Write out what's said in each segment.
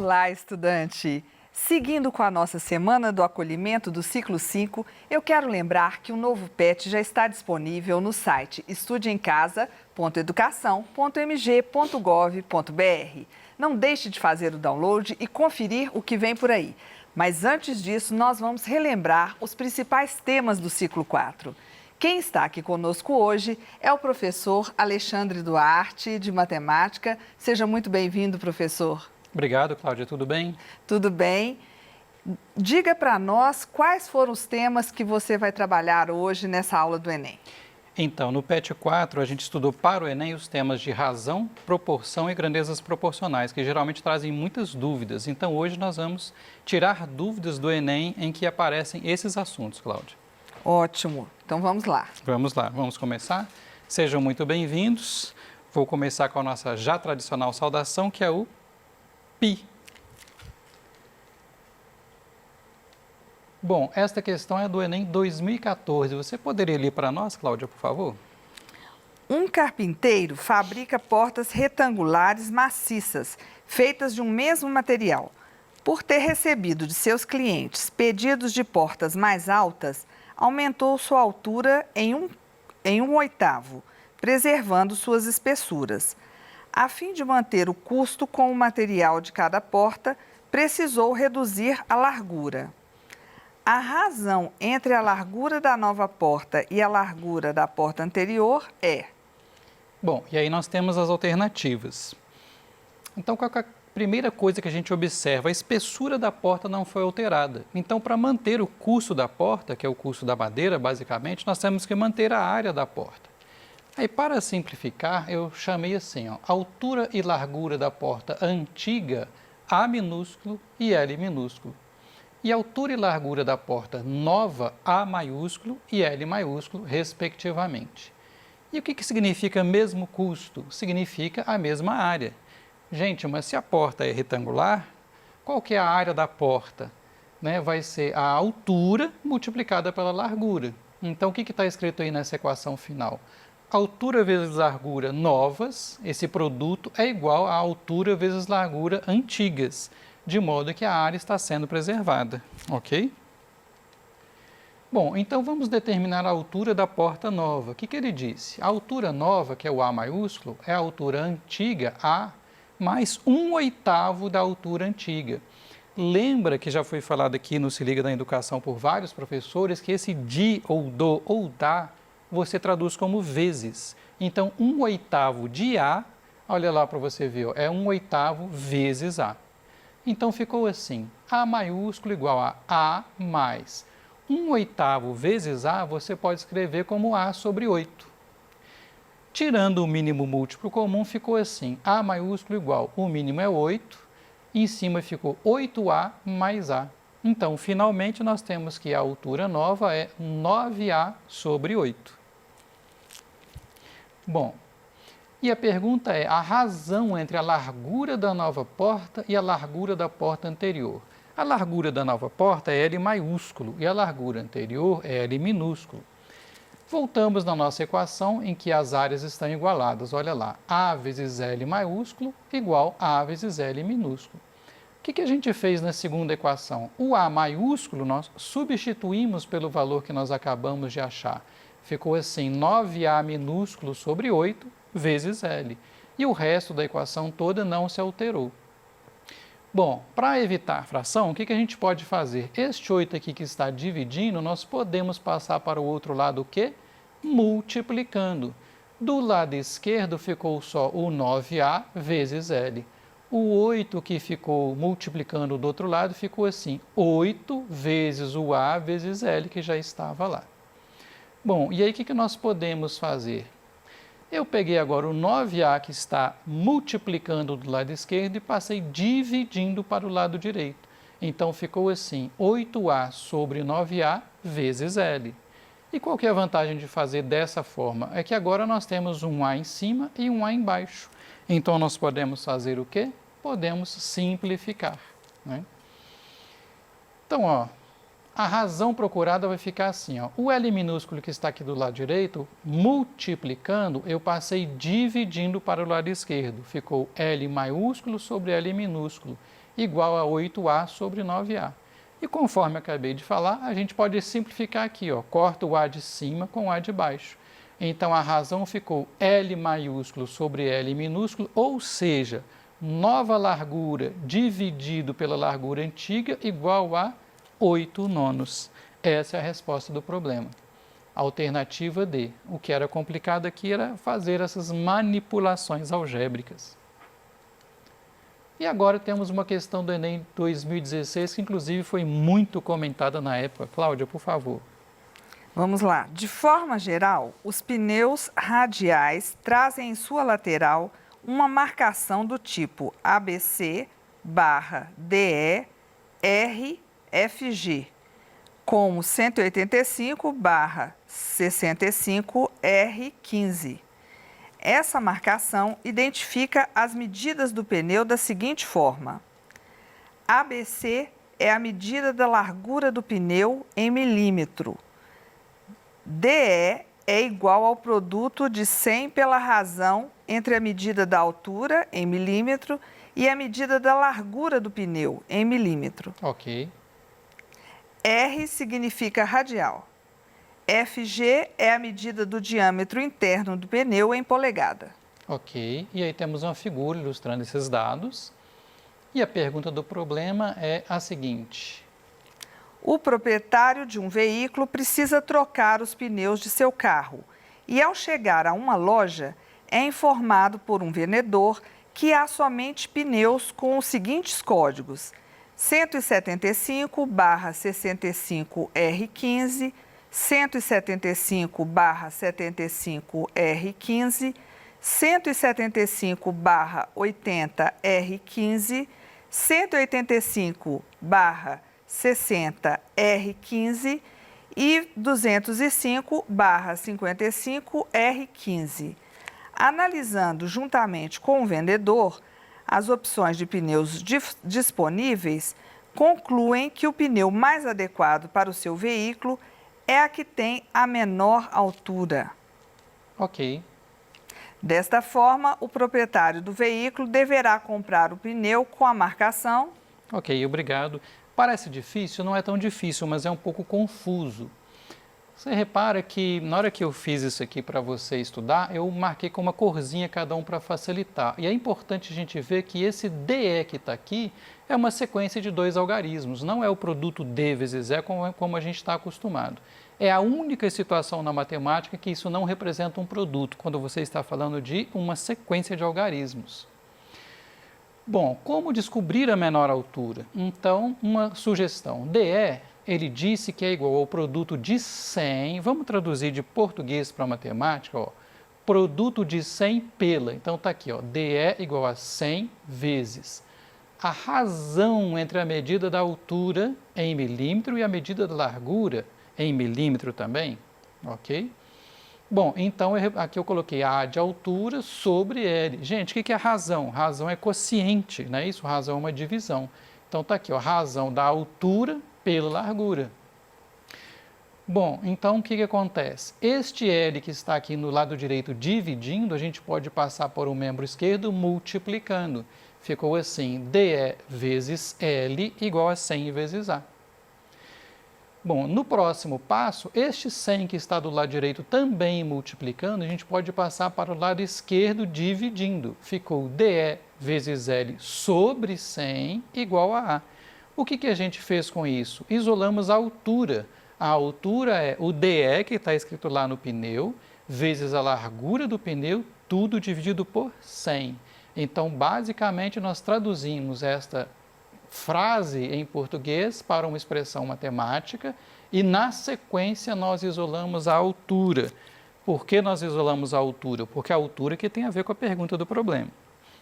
Olá, estudante! Seguindo com a nossa Semana do Acolhimento do Ciclo 5, eu quero lembrar que o novo PET já está disponível no site estudeemcasa.educação.mg.gov.br. Não deixe de fazer o download e conferir o que vem por aí. Mas antes disso, nós vamos relembrar os principais temas do Ciclo 4. Quem está aqui conosco hoje é o professor Alexandre Duarte, de Matemática. Seja muito bem-vindo, professor. Obrigado, Cláudia. Tudo bem? Tudo bem. Diga para nós quais foram os temas que você vai trabalhar hoje nessa aula do Enem. Então, no PET 4, a gente estudou para o Enem os temas de razão, proporção e grandezas proporcionais, que geralmente trazem muitas dúvidas. Então, hoje nós vamos tirar dúvidas do Enem em que aparecem esses assuntos, Cláudia. Ótimo. Então, vamos lá. Vamos lá, vamos começar. Sejam muito bem-vindos. Vou começar com a nossa já tradicional saudação, que é o Pi. Bom, esta questão é do Enem 2014. Você poderia ler para nós, Cláudia, por favor? Um carpinteiro fabrica portas retangulares maciças, feitas de um mesmo material. Por ter recebido de seus clientes pedidos de portas mais altas, aumentou sua altura em um oitavo, preservando suas espessuras. A fim de manter o custo com o material de cada porta, precisou reduzir a largura. A razão entre a largura da nova porta e a largura da porta anterior é... Bom, e aí nós temos as alternativas. Então, qual é a primeira coisa que a gente observa? A espessura da porta não foi alterada. Então, para manter o custo da porta, que é o custo da madeira, basicamente, nós temos que manter a área da porta. Aí, para simplificar, eu chamei assim, ó, altura e largura da porta antiga, A minúsculo e L minúsculo. E altura e largura da porta nova, A maiúsculo e L maiúsculo, respectivamente. E o que significa mesmo custo? Significa a mesma área. Gente, mas se a porta é retangular, qual que é a área da porta? Vai ser a altura multiplicada pela largura. Então, o que está escrito aí nessa equação final? Altura vezes largura novas, esse produto é igual a altura vezes largura antigas, de modo que a área está sendo preservada, ok? Bom, então vamos determinar a altura da porta nova. O que ele disse? A altura nova, que é o A maiúsculo, é a altura antiga, A, mais 1/8 da altura antiga. Lembra que já foi falado aqui no Se Liga da Educação por vários professores que esse de ou do ou da você traduz como vezes. Então, 1/8 de A, olha lá para você ver, é 1/8 vezes A. Então, ficou assim, A maiúsculo igual a A mais 1/8 vezes A, você pode escrever como A sobre 8. Tirando o mínimo múltiplo comum, ficou assim, A maiúsculo igual, o mínimo é 8, em cima ficou 8A mais A. Então, finalmente, nós temos que a altura nova é 9A sobre 8. Bom, e a pergunta é a razão entre a largura da nova porta e a largura da porta anterior. A largura da nova porta é L maiúsculo e a largura anterior é L minúsculo. Voltamos na nossa equação em que as áreas estão igualadas. Olha lá, A vezes L maiúsculo igual a vezes L minúsculo. O que a gente fez na segunda equação? O A maiúsculo nós substituímos pelo valor que nós acabamos de achar. Ficou assim, 9A minúsculo sobre 8 vezes L. E o resto da equação toda não se alterou. Bom, para evitar fração, o que a gente pode fazer? Este 8 aqui que está dividindo, nós podemos passar para o outro lado o quê? Multiplicando. Do lado esquerdo ficou só o 9A vezes L. O 8 que ficou multiplicando do outro lado ficou assim, 8 vezes o A vezes L, que já estava lá. Bom, e aí o que nós podemos fazer? Eu peguei agora o 9A que está multiplicando do lado esquerdo e passei dividindo para o lado direito. Então, ficou assim, 8A sobre 9A vezes L. E qual que é a vantagem de fazer dessa forma? É que agora nós temos um A em cima e um A embaixo. Então, nós podemos fazer o quê? Podemos simplificar, né? Então, ó, a razão procurada vai ficar assim, ó, o L minúsculo que está aqui do lado direito, multiplicando, eu passei dividindo para o lado esquerdo. Ficou L maiúsculo sobre L minúsculo. igual a 8A sobre 9A. E conforme eu acabei de falar, a gente pode simplificar aqui, ó, corta o A de cima com o A de baixo. Então, a razão ficou L maiúsculo sobre L minúsculo, ou seja, nova largura dividido pela largura antiga igual a 8/9. Essa é a resposta do problema. Alternativa D. O que era complicado aqui era fazer essas manipulações algébricas. E agora temos uma questão do Enem 2016, que inclusive foi muito comentada na época. Cláudia, por favor. Vamos lá. De forma geral, os pneus radiais trazem em sua lateral uma marcação do tipo ABC/DE RFG, como 185/65R15. Essa marcação identifica as medidas do pneu da seguinte forma: ABC é a medida da largura do pneu em milímetro. DE é igual ao produto de 100 pela razão entre a medida da altura, em milímetro, e a medida da largura do pneu, em milímetro. Ok. R significa radial. FG é a medida do diâmetro interno do pneu em polegada. Ok. E aí temos uma figura ilustrando esses dados. E a pergunta do problema é a seguinte: O proprietário de um veículo precisa trocar os pneus de seu carro e, ao chegar a uma loja, é informado por um vendedor que há somente pneus com os seguintes códigos: 175/65R15, 175/75R15, 175/80R15, 185/60R15 e 205/55R15. Analisando juntamente com o vendedor as opções de pneus disponíveis, concluem que o pneu mais adequado para o seu veículo é a que tem a menor altura. Ok. Desta forma, o proprietário do veículo deverá comprar o pneu com a marcação. Ok, obrigado. Parece difícil? Não é tão difícil, mas é um pouco confuso. Você repara que na hora que eu fiz isso aqui para você estudar, eu marquei com uma corzinha cada um para facilitar. E é importante a gente ver que esse DE que está aqui é uma sequência de dois algarismos, não é o produto D vezes E como a gente está acostumado. É a única situação na matemática que isso não representa um produto, quando você está falando de uma sequência de algarismos. Bom, como descobrir a menor altura? Então, uma sugestão. DE, ele disse que é igual ao produto de 100, vamos traduzir de português para matemática, ó, produto de 100 pela. Então, está aqui, ó, DE igual a 100 vezes a razão entre a medida da altura em milímetro e a medida da largura em milímetro também, ok? Bom, então aqui eu coloquei A de altura sobre L. Gente, o que é razão? Razão é quociente, não é isso? Razão é uma divisão. Então está aqui, ó, razão da altura pela largura. Bom, então o que acontece? Este L que está aqui no lado direito dividindo, a gente pode passar por um membro esquerdo multiplicando. Ficou assim, DE vezes L igual a 100 vezes A. Bom, no próximo passo, este 100 que está do lado direito também multiplicando, a gente pode passar para o lado esquerdo dividindo. Ficou DE vezes L sobre 100 igual a A. O que a gente fez com isso? Isolamos a altura. A altura é o DE, que está escrito lá no pneu, vezes a largura do pneu, tudo dividido por 100. Então, basicamente, nós traduzimos esta frase em português para uma expressão matemática e, na sequência, nós isolamos a altura. Por que nós isolamos a altura? Porque a altura que tem a ver com a pergunta do problema.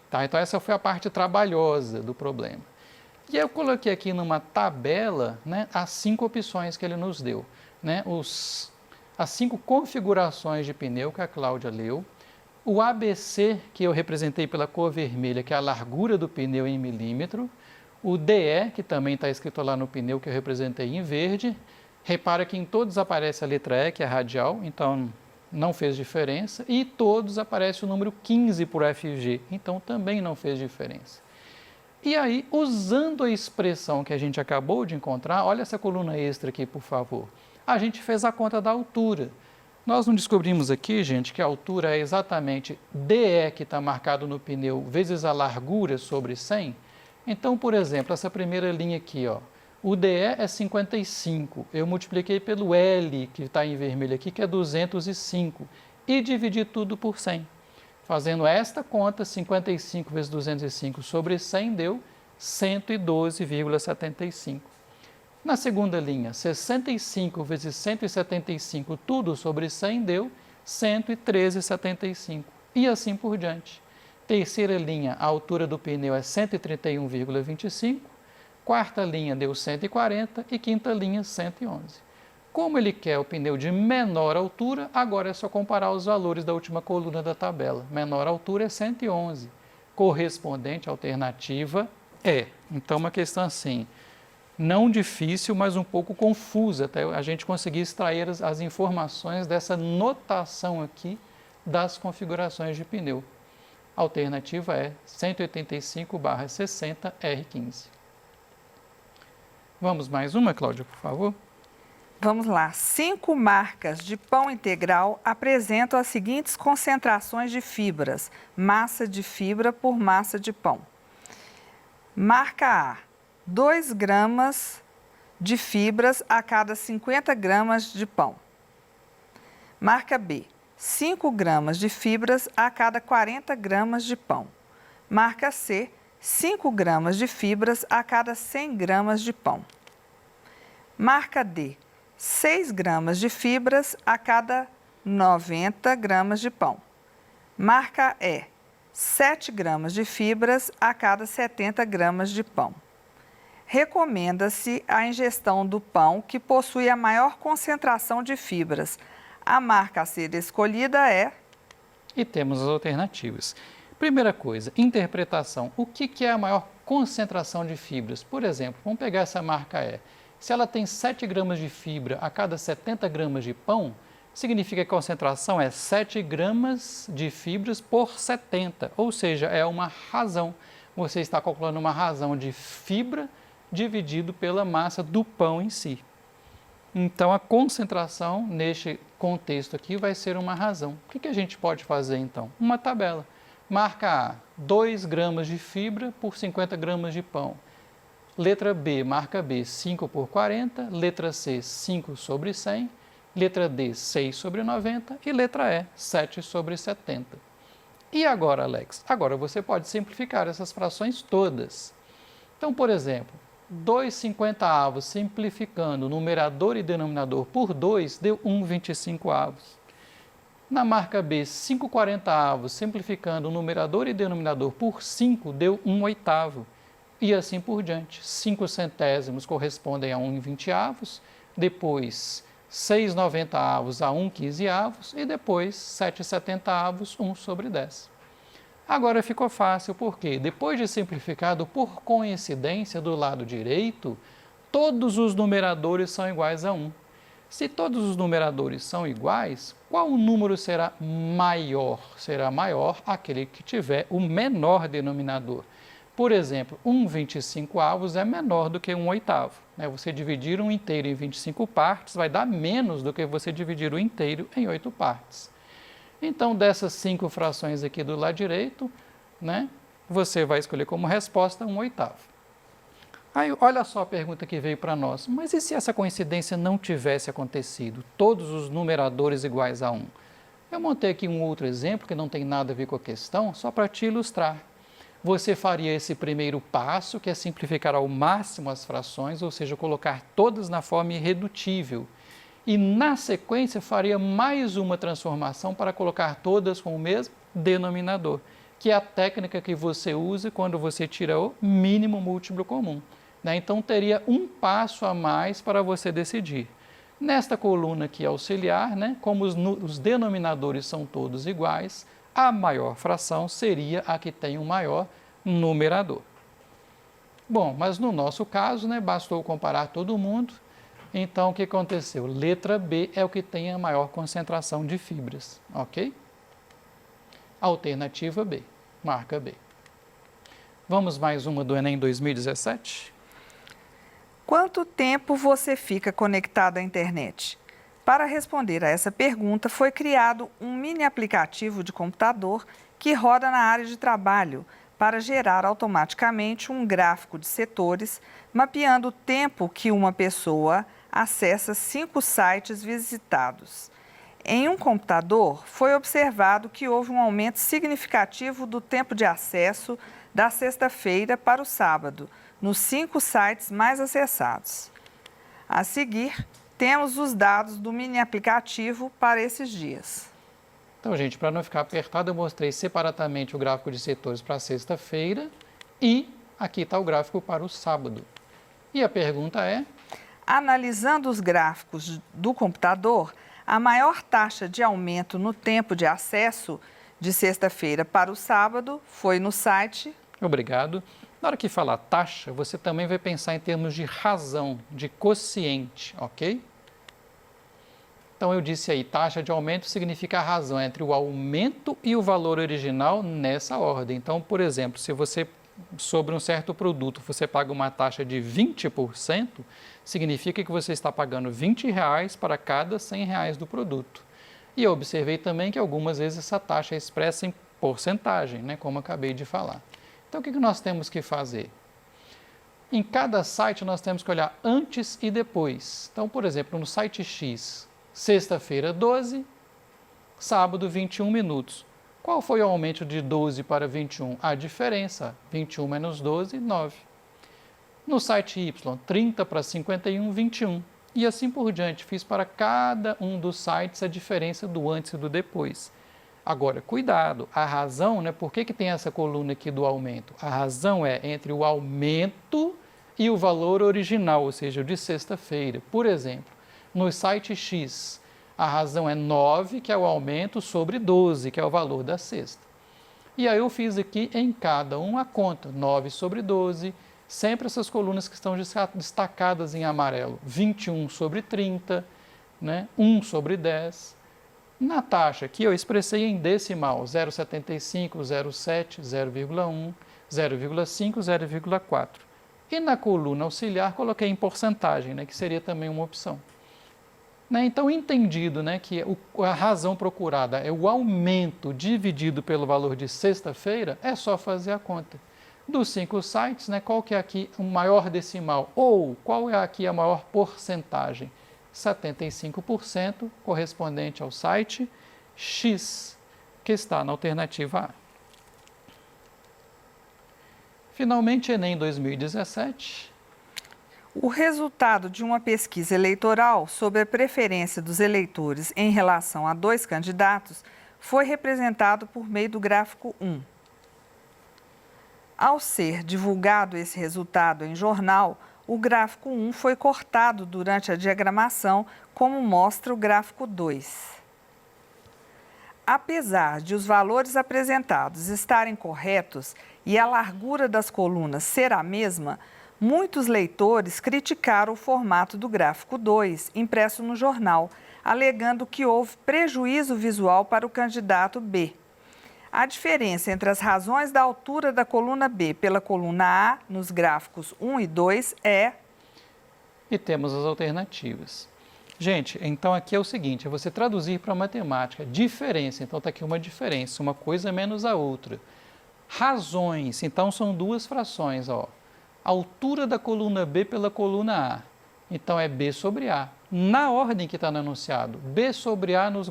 Tá? Então, essa foi a parte trabalhosa do problema. E eu coloquei aqui numa tabela, né, as 5 opções que ele nos deu. Né, as 5 configurações de pneu que a Cláudia leu. O ABC, que eu representei pela cor vermelha, que é a largura do pneu em milímetro. O DE, que também está escrito lá no pneu, que eu representei em verde. Repara que em todos aparece a letra E, que é radial, então não fez diferença. E todos aparece o número 15 por FG, então também não fez diferença. E aí, usando a expressão que a gente acabou de encontrar, olha essa coluna extra aqui, por favor. A gente fez a conta da altura. Nós não descobrimos aqui, gente, que a altura é exatamente DE, que está marcado no pneu, vezes a largura sobre 100? Então, por exemplo, essa primeira linha aqui, ó, o DE é 55, eu multipliquei pelo L, que está em vermelho aqui, que é 205, e dividi tudo por 100. Fazendo esta conta, 55 vezes 205 sobre 100 deu 112,75. Na segunda linha, 65 vezes 175, tudo sobre 100 deu 113,75. E assim por diante. Terceira linha, a altura do pneu é 131,25. Quarta linha deu 140 e quinta linha 111. Como ele quer o pneu de menor altura, agora é só comparar os valores da última coluna da tabela. Menor altura é 111. Correspondente à alternativa é. Então, uma questão assim, não difícil, mas um pouco confusa, até a gente conseguir extrair as informações dessa notação aqui das configurações de pneu. A alternativa é 185/60 R15. Vamos mais uma, Cláudia, por favor? Vamos lá. 5 marcas de pão integral apresentam as seguintes concentrações de fibras. Massa de fibra por massa de pão. Marca A, 2 gramas de fibras a cada 50 gramas de pão. Marca B, 5 gramas de fibras a cada 40 gramas de pão. Marca C, 5 gramas de fibras a cada 100 gramas de pão. Marca D, 6 gramas de fibras a cada 90 gramas de pão. Marca E, 7 gramas de fibras a cada 70 gramas de pão. Recomenda-se a ingestão do pão que possui a maior concentração de fibras. A marca a ser escolhida é... E temos as alternativas. Primeira coisa, interpretação. O que é a maior concentração de fibras? Por exemplo, vamos pegar essa marca E. Se ela tem 7 gramas de fibra a cada 70 gramas de pão, significa que a concentração é 7 gramas de fibras por 70, ou seja, é uma razão. Você está calculando uma razão de fibra dividido pela massa do pão em si. Então, a concentração neste contexto aqui vai ser uma razão. O que a gente pode fazer então? Uma tabela. Marca A, 2 gramas de fibra por 50 gramas de pão. Letra B, marca B, 5 por 40. Letra C, 5 sobre 100. Letra D, 6 sobre 90. E letra E, 7 sobre 70. E agora, Alex? Agora você pode simplificar essas frações todas. Então, por exemplo, 2/50 simplificando numerador e denominador por 2 deu 1/25. Na marca B, 5/40 simplificando numerador e denominador por 5 deu 1/8. E assim por diante. 5 centésimos correspondem a 1/20, depois 6/90 a 1/15 e depois 7/70, 1 sobre 10. Agora ficou fácil, porque depois de simplificado, por coincidência, do lado direito, todos os numeradores são iguais a 1. Se todos os numeradores são iguais, qual número será maior? Será maior aquele que tiver o menor denominador. Por exemplo, 1/25 é menor do que 1/8. Você dividir um inteiro em 25 partes vai dar menos do que você dividir o inteiro em 8 partes. Então, dessas 5 frações aqui do lado direito, você vai escolher como resposta 1/8. Aí, olha só a pergunta que veio para nós. Mas e se essa coincidência não tivesse acontecido? Todos os numeradores iguais a 1? Eu montei aqui um outro exemplo que não tem nada a ver com a questão, só para te ilustrar. Você faria esse primeiro passo, que é simplificar ao máximo as frações, ou seja, colocar todas na forma irredutível. E, na sequência, faria mais uma transformação para colocar todas com o mesmo denominador, que é a técnica que você usa quando você tira o mínimo múltiplo comum. Então, teria um passo a mais para você decidir. Nesta coluna aqui auxiliar, como os denominadores são todos iguais, a maior fração seria a que tem o maior numerador. Bom, mas no nosso caso, bastou comparar todo mundo. Então, o que aconteceu? Letra B é o que tem a maior concentração de fibras, ok? Alternativa B, marca B. Vamos mais uma do Enem 2017? Quanto tempo você fica conectado à internet? Para responder a essa pergunta, foi criado um mini aplicativo de computador que roda na área de trabalho para gerar automaticamente um gráfico de setores, mapeando o tempo que uma pessoa acessa 5 sites visitados. Em um computador, foi observado que houve um aumento significativo do tempo de acesso da sexta-feira para o sábado, nos 5 sites mais acessados. A seguir, temos os dados do mini aplicativo para esses dias. Então, gente, para não ficar apertado, eu mostrei separadamente o gráfico de setores para sexta-feira e aqui está o gráfico para o sábado. E a pergunta é... Analisando os gráficos do computador, a maior taxa de aumento no tempo de acesso de sexta-feira para o sábado foi no site... Obrigado. Na hora que falar taxa, você também vai pensar em termos de razão, de quociente, ok? Então, eu disse aí, taxa de aumento significa a razão entre o aumento e o valor original nessa ordem. Então, por exemplo, se você, sobre um certo produto, você paga uma taxa de 20%, significa que você está pagando R$20 para cada R$100 do produto. E eu observei também que algumas vezes essa taxa é expressa em porcentagem, né, como eu acabei de falar. Então, o que nós temos que fazer? Em cada site, nós temos que olhar antes e depois. Então, por exemplo, no site X, sexta-feira, 12, sábado, 21 minutos. Qual foi o aumento de 12 para 21? A diferença, 21 menos 12, 9. No site Y, 30 para 51, 21. E assim por diante, fiz para cada um dos sites a diferença do antes e do depois. Agora, cuidado, a razão, né, por que tem essa coluna aqui do aumento? A razão é entre o aumento e o valor original, ou seja, o de sexta-feira. Por exemplo, no site X, a razão é 9, que é o aumento, sobre 12, que é o valor da sexta. E aí eu fiz aqui em cada um a conta, 9 sobre 12, sempre essas colunas que estão destacadas em amarelo, 21 sobre 30, né, 1 sobre 10. Na taxa aqui eu expressei em decimal, 0,75, 0,7, 0,1, 0,5, 0,4. E na coluna auxiliar coloquei em porcentagem, né, que seria também uma opção. Né, então, entendido, né, que a razão procurada é o aumento dividido pelo valor de sexta-feira, é só fazer a conta. Dos 5 sites, né, qual que é aqui o maior decimal? Ou qual é aqui a maior porcentagem? 75% correspondente ao site X, que está na alternativa A. Finalmente, Enem 2017. O resultado de uma pesquisa eleitoral sobre a preferência dos eleitores em relação a 2 candidatos foi representado por meio do gráfico 1. Ao ser divulgado esse resultado em jornal, o gráfico 1 foi cortado durante a diagramação, como mostra o gráfico 2. Apesar de os valores apresentados estarem corretos e a largura das colunas ser a mesma, muitos leitores criticaram o formato do gráfico 2, impresso no jornal, alegando que houve prejuízo visual para o candidato B. A diferença entre as razões da altura da coluna B pela coluna A nos gráficos 1 e 2 é... E temos as alternativas. Gente, então aqui é o seguinte, é você traduzir para a matemática. Diferença, então está aqui uma diferença, uma coisa menos a outra. Razões, então são 2 frações, ó. Altura da coluna B pela coluna A. Então é B sobre A. Na ordem que está no enunciado, B sobre A no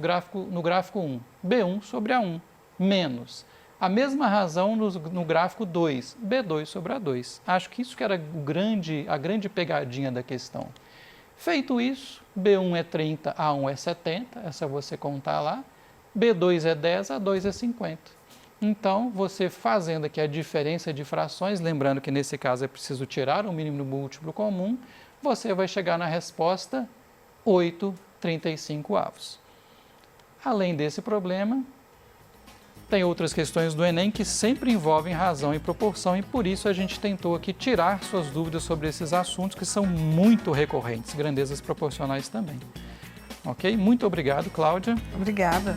gráfico 1, B1 sobre A1. Menos. A mesma razão no gráfico 2, B2 sobre A2. Acho que isso que era a grande pegadinha da questão. Feito isso, B1 é 30, A1 é 70, é só você contar lá. B2 é 10, A2 é 50. Então, você fazendo aqui a diferença de frações, lembrando que nesse caso é preciso tirar o mínimo múltiplo comum, você vai chegar na resposta 8/35. Além desse problema, tem outras questões do Enem que sempre envolvem razão e proporção e por isso a gente tentou aqui tirar suas dúvidas sobre esses assuntos que são muito recorrentes, grandezas proporcionais também. Ok? Muito obrigado, Cláudia. Obrigada.